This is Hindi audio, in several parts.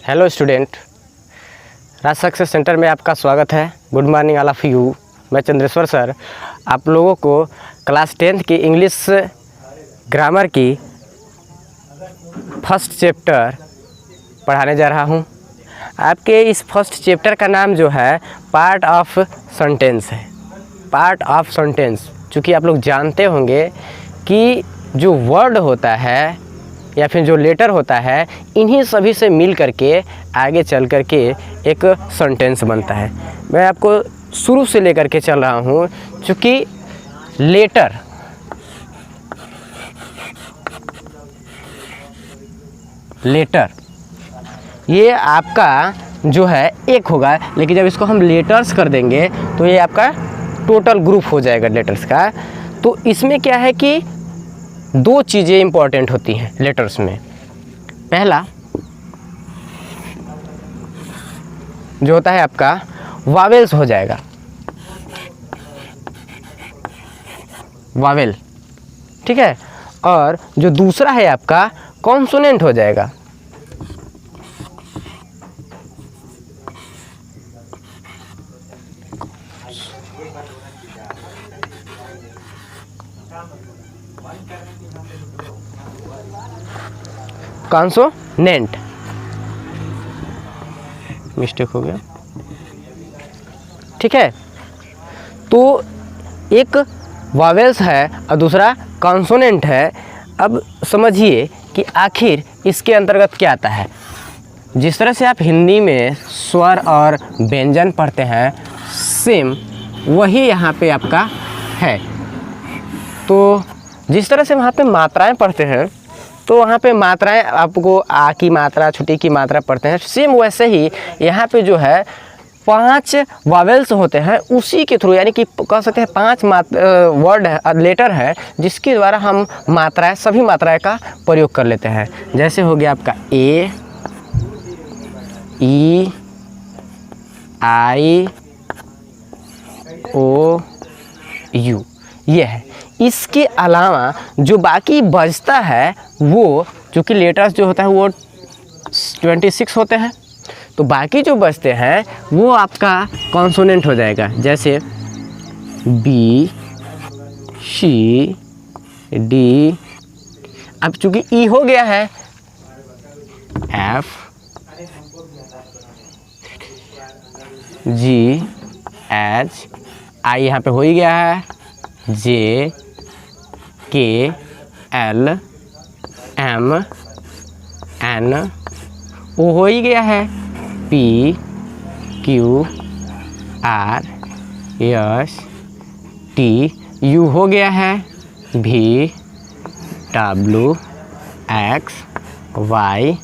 हेलो स्टूडेंट, राज सक्सेस सेंटर में आपका स्वागत है। Good morning all of you. मैं चंद्रेश्वर सर आप लोगों को क्लास 10th की इंग्लिश ग्रामर की फर्स्ट चैप्टर पढ़ाने जा रहा हूं। आपके इस फर्स्ट चैप्टर का नाम जो है पार्ट ऑफ सेंटेंस है। पार्ट ऑफ सेंटेंस, चूँकि आप लोग जानते होंगे कि जो वर्ड होता है या फिर जो लेटर होता है, इन्हीं सभी से मिल करके आगे चल करके एक सेंटेंस बनता है। मैं आपको शुरू से लेकर के चल रहा हूँ, चूँकि लेटर ये आपका जो है एक होगा, लेकिन जब इसको हम लेटर्स कर देंगे तो ये आपका टोटल ग्रुप हो जाएगा लेटर्स का। तो इसमें क्या है कि दो चीज़ें इंपॉर्टेंट होती हैं लेटर्स में। पहला जो होता है आपका वावेल्स हो जाएगा, वावेल, ठीक है। और जो दूसरा है आपका कॉन्सोनेंट हो जाएगा। कॉन्सोनेंट, मिस्टेक हो गया, ठीक है। तो एक वावेल्स है और दूसरा कॉन्सोनेंट है। अब समझिए कि आखिर इसके अंतर्गत क्या आता है। जिस तरह से आप हिंदी में स्वर और व्यंजन पढ़ते हैं, सेम वही यहाँ पे आपका है। तो जिस तरह से वहाँ पे मात्राएं पढ़ते हैं, तो वहाँ पे मात्राएं आपको आ की मात्रा, छुट्टी की मात्रा पढ़ते हैं, सेम वैसे ही यहाँ पे जो है 5 वावेल्स होते हैं। उसी के थ्रू, यानी कि कह सकते हैं 5 वर्ड है, लेटर है, जिसके द्वारा हम मात्राएं, सभी मात्राएं का प्रयोग कर लेते हैं। जैसे हो गया आपका ए, ई, आई, ओ, यू, ये है। इसके अलावा जो बाकी बचता है, वो चूँकि लेटर्स जो होता है वो 26 होते हैं, तो बाकी जो बचते हैं वो आपका कॉन्सोनेंट हो जाएगा। जैसे बी, सी, डी। अब चूँकि ई हो गया है, एफ, जी, एच, आई यहाँ पे हो ही गया है, जे, के, एल, एम, एन, ओ हो ही गया है, P, Q, R, S, T, U हो गया है, भी, डब्ल्यू, एक्स, वाई,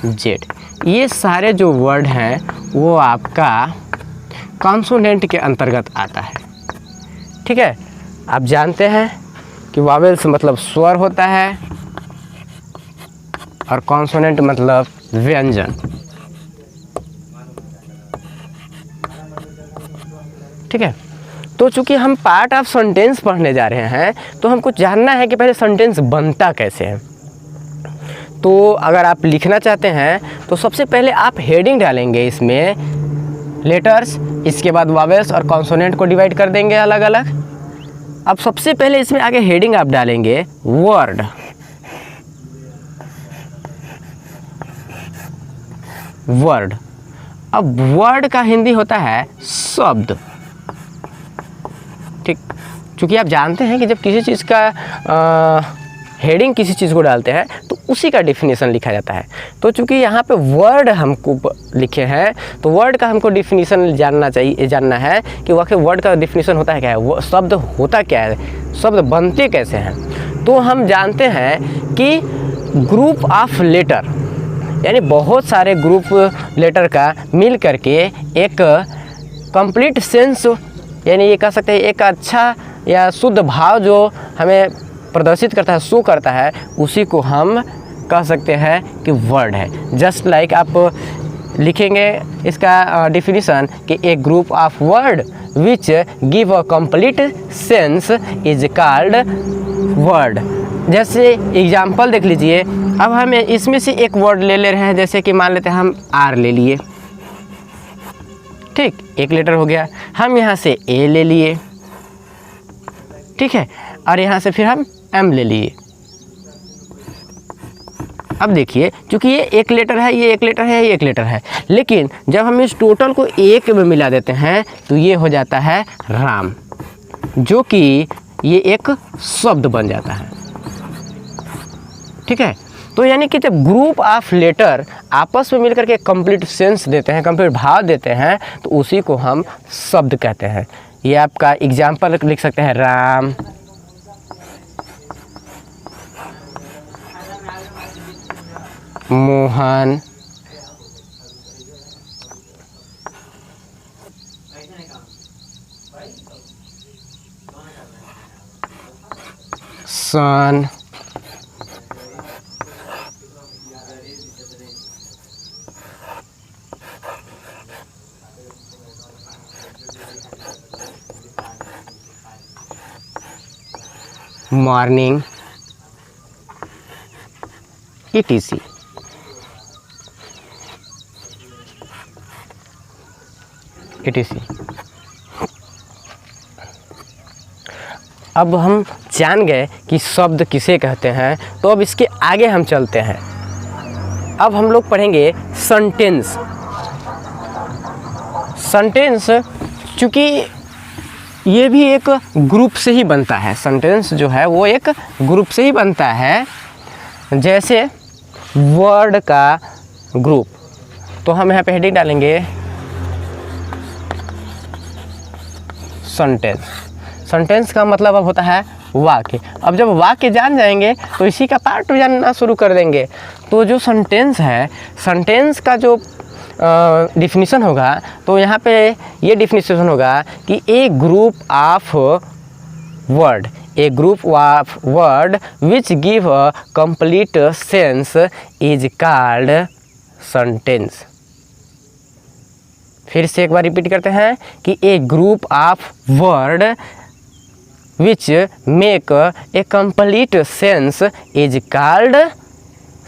जेड। ये सारे जो वर्ड हैं वो आपका कॉन्सोनेंट के अंतर्गत आता है, ठीक है। आप जानते हैं कि वावेल्स मतलब स्वर होता है और कॉन्सोनेंट मतलब व्यंजन, ठीक है। तो चूंकि हम पार्ट ऑफ सेंटेंस पढ़ने जा रहे हैं, तो हमको जानना है कि पहले सेंटेंस बनता कैसे है। तो अगर आप लिखना चाहते हैं तो सबसे पहले आप हेडिंग डालेंगे इसमें लेटर्स, इसके बाद वावेल्स और कॉन्सोनेंट को डिवाइड कर देंगे अलग अलग। अब सबसे पहले इसमें आगे हेडिंग आप डालेंगे वर्ड, वर्ड। अब वर्ड का हिंदी होता है शब्द, ठीक। क्योंकि आप जानते हैं कि जब किसी चीज़ का हेडिंग किसी चीज़ को डालते हैं तो उसी का डेफिनेशन लिखा जाता है। तो चूंकि यहाँ पे वर्ड हमको लिखे हैं, तो वर्ड का हमको डेफिनेशन जानना है कि वाकई वर्ड का डेफिनेशन होता है क्या है, वो शब्द होता क्या है, शब्द बनते कैसे हैं। तो हम जानते हैं कि ग्रुप ऑफ लेटर, यानी बहुत सारे ग्रुप लेटर का मिल करके एक कंप्लीट सेंस, यानी ये कह सकते हैं एक अच्छा या शुद्ध भाव जो हमें प्रदर्शित करता है, शो करता है, उसी को हम कह सकते हैं कि वर्ड है। जस्ट लाइक आप लिखेंगे इसका डिफिनीशन कि a group of word which give a complete sense is called word. जैसे एग्जाम्पल देख लीजिए, अब हम इसमें से एक वर्ड ले रहे हैं, जैसे कि मान लेते हैं हम आर ले लिए, ठीक, एक लेटर हो गया। हम यहाँ से ए ले लिए, ठीक है, और यहाँ से फिर हम एम ले लिए। अब देखिए, क्योंकि ये एक लेटर है, ये एक लेटर है, ये एक लेटर है, लेकिन जब हम इस टोटल को एक में मिला देते हैं तो ये हो जाता है राम, जो कि ये एक शब्द बन जाता है, ठीक है। तो यानी कि जब ग्रुप ऑफ लेटर आपस में मिलकर के कंप्लीट सेंस देते हैं, कंप्लीट भाव देते हैं, तो उसी को हम शब्द कहते हैं। ये आपका एग्जाम्पल लिख सकते हैं, राम, मोहन, सन, मॉर्निंग, etc। अब हम जान गए कि शब्द किसे कहते हैं, तो अब इसके आगे हम चलते हैं। अब हम लोग पढ़ेंगे सेंटेंस। सेंटेंस चूँकि ये भी एक ग्रुप से ही बनता है, सेंटेंस जो है वो एक ग्रुप से ही बनता है। जैसे वर्ड का ग्रुप, तो हम यहाँ पे हेडिंग डालेंगे सेंटेंस। सेंटेंस का मतलब अब होता है वाक्य। अब जब वाक्य जान जाएंगे तो इसी का पार्ट जानना शुरू कर देंगे। तो जो सेंटेंस है, सेंटेंस का जो डिफिनीशन होगा, तो यहाँ पे ये डिफिनीशन होगा कि a group of word, a group of word which give a complete sense is called sentence. फिर से एक बार रिपीट करते हैं कि a group of word which make a complete sense is called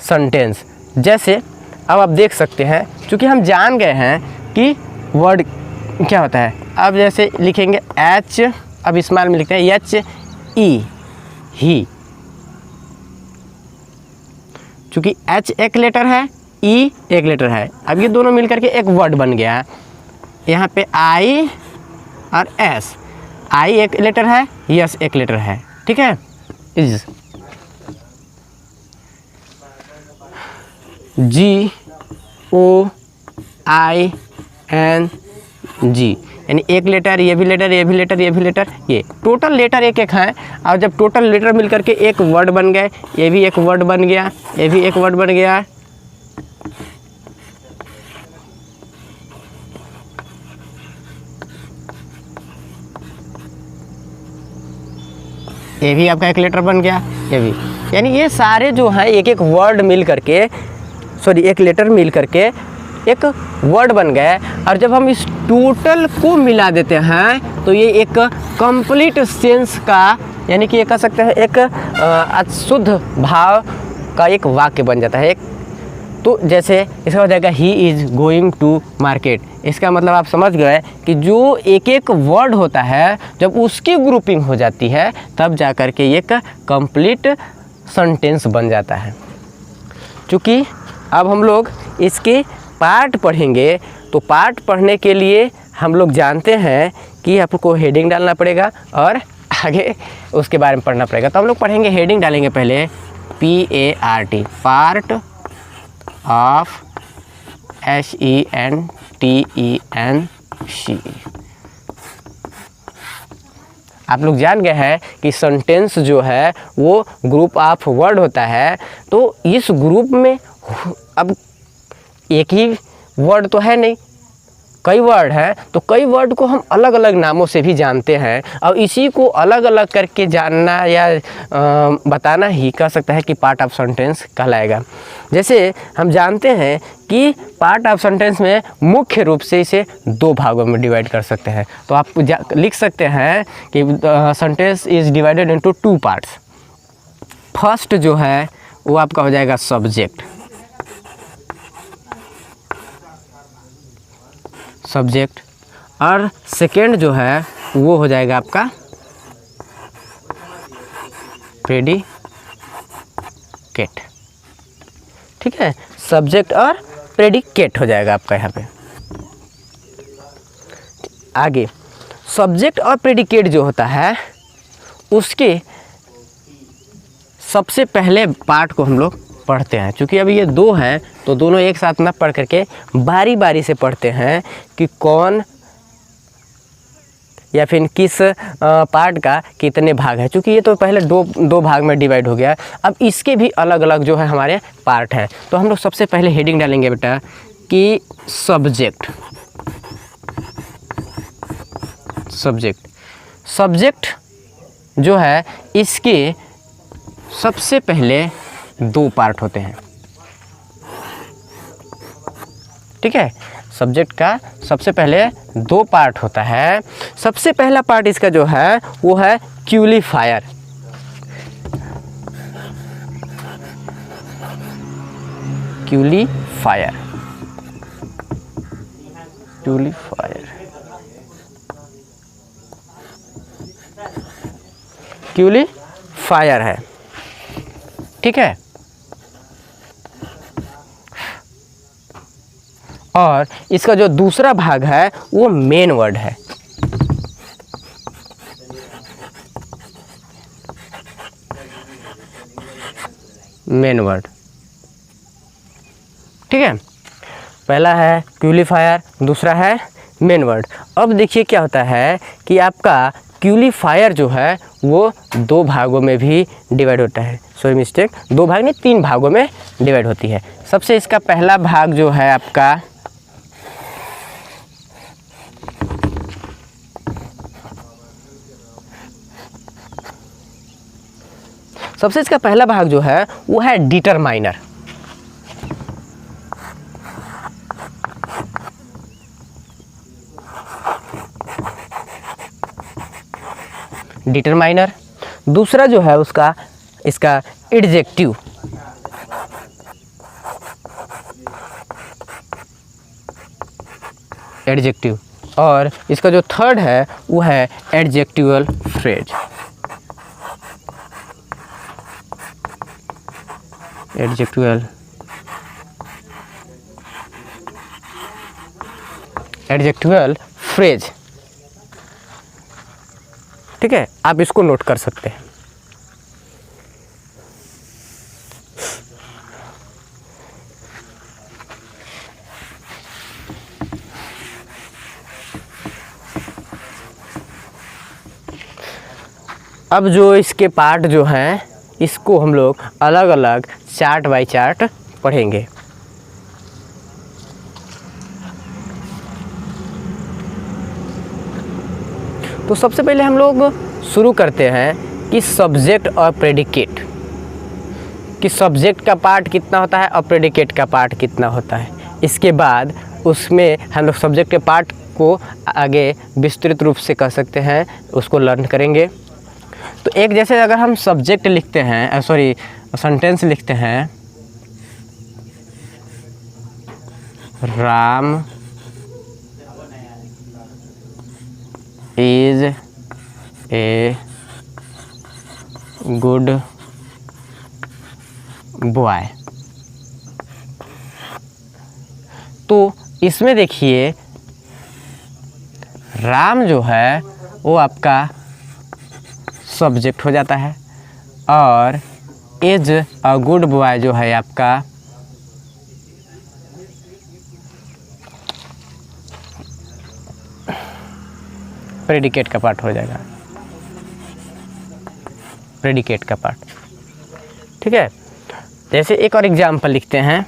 sentence. जैसे अब आप देख सकते हैं, क्योंकि हम जान गए हैं कि वर्ड क्या होता है। अब जैसे लिखेंगे एच, अब स्मॉल में लिखते हैं एच ई, ही, क्योंकि एच एक लेटर है, ई एक लेटर है। अब ये दोनों मिलकर के एक वर्ड बन गया। यहाँ पे आई और एस, आई एक लेटर है, यस एक लेटर है, ठीक है। Is, ji O I N G, यानी एक लेटर, ये भी लेटर, ये भी लेटर, ये भी लेटर, ये टोटल लेटर एक एक है। और जब टोटल लेटर मिलकर के एक वर्ड बन गए, ये भी एक वर्ड बन गया, ये भी एक वर्ड बन गया। ये भी आपका एक लेटर बन गया, ये भी, यानी ये सारे जो हैं एक एक वर्ड मिल करके, सॉरी एक लेटर मिल करके एक वर्ड बन गए। और जब हम इस टोटल को मिला देते हैं तो ये एक कंप्लीट सेंस का, यानी कि ये कह सकते हैं एक शुद्ध भाव का एक वाक्य बन जाता है। एक तो जैसे इसका हो जाएगा he is going to market. इसका मतलब आप समझ गए कि जो एक एक वर्ड होता है, जब उसकी ग्रुपिंग हो जाती है तब जा कर के एक कंप्लीट सेंटेंस बन जाता है। क्योंकि अब हम लोग इसके पार्ट पढ़ेंगे, तो पार्ट पढ़ने के लिए हम लोग जानते हैं कि आपको हेडिंग डालना पड़ेगा और आगे उसके बारे में पढ़ना पड़ेगा। तो हम लोग पढ़ेंगे, हेडिंग डालेंगे पहले PART, पार्ट ऑफ SENTENCE। आप लोग जान गए हैं कि सेंटेंस जो है वो ग्रुप ऑफ वर्ड होता है। तो इस ग्रुप में अब एक ही वर्ड तो है नहीं, कई वर्ड हैं, तो कई वर्ड को हम अलग अलग नामों से भी जानते हैं। और इसी को अलग अलग करके जानना या बताना ही कह सकता है कि पार्ट ऑफ सेंटेंस कहलाएगा। जैसे हम जानते हैं कि पार्ट ऑफ सेंटेंस में मुख्य रूप से इसे दो भागों में डिवाइड कर सकते हैं। तो आप लिख सकते हैं कि sentence is divided into two parts. First जो है वो आपका हो जाएगा सब्जेक्ट, सब्जेक्ट, और सेकेंड जो है वो हो जाएगा आपका प्रेडिकेट। ठीक है, सब्जेक्ट और प्रेडिकेट हो जाएगा आपका यहाँ पे। आगे सब्जेक्ट और प्रेडिकेट जो होता है उसके सबसे पहले पार्ट को हम लोग पढ़ते हैं। क्योंकि अभी ये दो हैं तो दोनों एक साथ ना पढ़ करके बारी बारी से पढ़ते हैं कि कौन या फिर किस पार्ट का कितने भाग है। क्योंकि ये तो पहले दो भाग में डिवाइड हो गया, अब इसके भी अलग अलग जो है हमारे पार्ट हैं। तो हम लोग सबसे पहले हेडिंग डालेंगे बेटा कि सब्जेक्ट, सब्जेक्ट, सब्जेक्ट जो है इसके सबसे पहले दो पार्ट होते हैं। ठीक है, सब्जेक्ट का सबसे पहले दो पार्ट होता है। सबसे पहला पार्ट इसका जो है वो है क्यूलिफायर। क्यूलिफायर, क्यूलिफायर, क्यूलिफायर है। ठीक है, और इसका जो दूसरा भाग है वो मेन वर्ड है। मेन वर्ड, ठीक है, पहला है क्यूलिफायर, दूसरा है मेन वर्ड। अब देखिए क्या होता है कि आपका क्यूलिफायर जो है वो दो भागों में भी डिवाइड होता है। सॉरी मिस्टेक, दो भाग नहीं, तीन भागों में डिवाइड होती है। सबसे इसका पहला भाग जो है आपका सबसे इसका पहला भाग जो है वो है डिटरमाइनर। डिटरमाइनर, दूसरा जो है उसका इसका एडजेक्टिव, एडजेक्टिव, और इसका जो थर्ड है वो है adjectival phrase. Adjectival, adjectival phrase. ठीक है, आप इसको नोट कर सकते हैं। अब जो इसके पार्ट जो हैं इसको हम लोग अलग अलग चार्ट बाय चार्ट पढ़ेंगे। तो सबसे पहले हम लोग शुरू करते हैं कि सब्जेक्ट और प्रेडिकेट, कि सब्जेक्ट का पार्ट कितना होता है और प्रेडिकेट का पार्ट कितना होता है। इसके बाद उसमें हम लोग सब्जेक्ट के पार्ट को आगे विस्तृत रूप से कह सकते हैं, उसको लर्न करेंगे। तो एक जैसे अगर हम सब्जेक्ट लिखते हैं, सॉरी सेंटेंस लिखते हैं, Ram is a good boy. तो इसमें देखिए राम जो है वो आपका सब्जेक्ट हो जाता है और इज अ गुड बॉय जो है आपका प्रेडिकेट का पार्ट हो जाएगा, प्रेडिकेट का पार्ट। ठीक है, जैसे एक और एग्जाम्पल लिखते हैं,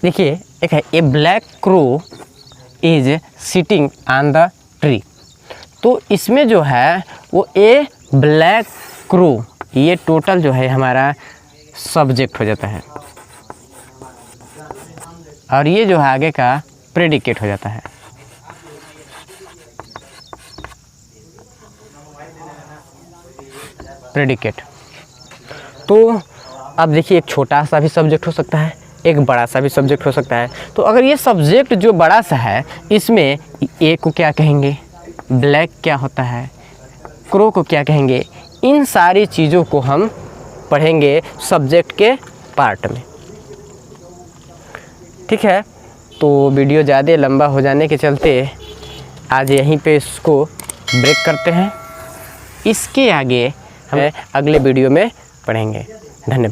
देखिए एक है a black crow is sitting on the tree. तो इसमें जो है वो ए ब्लैक क्रो, ये टोटल जो है हमारा सब्जेक्ट हो जाता है और ये जो है आगे का प्रेडिकेट हो जाता है। प्रेडिकेट। तो अब देखिए एक छोटा सा भी सब्जेक्ट हो सकता है, एक बड़ा सा भी सब्जेक्ट हो सकता है। तो अगर ये सब्जेक्ट जो बड़ा सा है इसमें ए को क्या कहेंगे, ब्लैक क्या होता है, क्रो को क्या कहेंगे, इन सारी चीज़ों को हम पढ़ेंगे सब्जेक्ट के पार्ट में। ठीक है, तो वीडियो ज़्यादा लंबा हो जाने के चलते आज यहीं पे इसको ब्रेक करते हैं। इसके आगे हम अगले वीडियो में पढ़ेंगे। धन्यवाद।